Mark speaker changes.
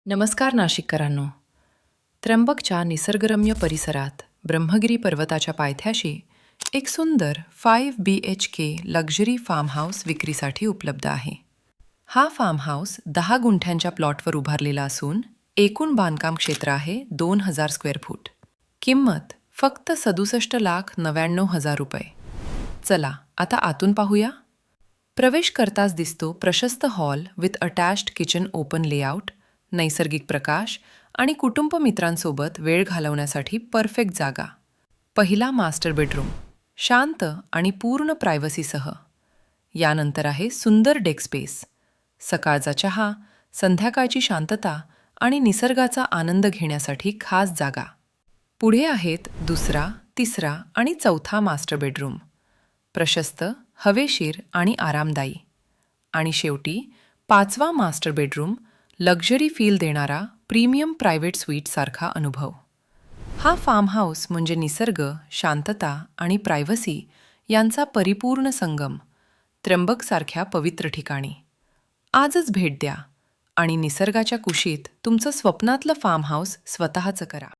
Speaker 1: नमस्कार नाशिककरांनो. त्र्यंबकच्या निसर्गरम्य परिसरात ब्रह्मगिरी पर्वताच्या पायथ्याशी एक सुंदर 5 BHK लक्झरी फार्म हाऊस विक्रीसाठी उपलब्ध आहे. हा फार्म हाऊस 10 गुंठ्यांच्या प्लॉटवर उभारलेला असून एकूण बांधकाम क्षेत्र आहे 2000 स्क्वेअर फूट. किंमत फक्त 67,99,000 रुपये. चला आता आतून पाहूया. प्रवेश करताच दिसतो प्रशस्त hall with attached kitchen, open layout, नैसर्गिक प्रकाश आणि कुटुंब मित्रांसोबत वेळ घालवण्यासाठी परफेक्ट जागा. पहिला मास्टर बेडरूम, शांत आणि पूर्ण प्रायव्हसीसह. यानंतर आहे सुंदर डेक स्पेस, सकाळचा चहा, संध्याकाळची शांतता आणि निसर्गाचा आनंद घेण्यासाठी खास जागा. पुढे आहेत दुसरा, तिसरा आणि चौथा मास्टर बेडरूम, प्रशस्त, हवेशीर आणि आरामदायी. आणि शेवटी पाचवा मास्टर बेडरूम, लक्झरी फील देणारा प्रीमियम प्रायव्हेट स्वीटसारखा अनुभव. हा फार्म हाऊस म्हणजे निसर्ग, शांतता आणि प्रायव्हसी यांचा परिपूर्ण संगम, त्र्यंबकसारख्या पवित्र ठिकाणी. आजच भेट द्या आणि निसर्गाच्या कुशीत तुमचं स्वप्नातलं फार्म हाऊस स्वतःचं करा.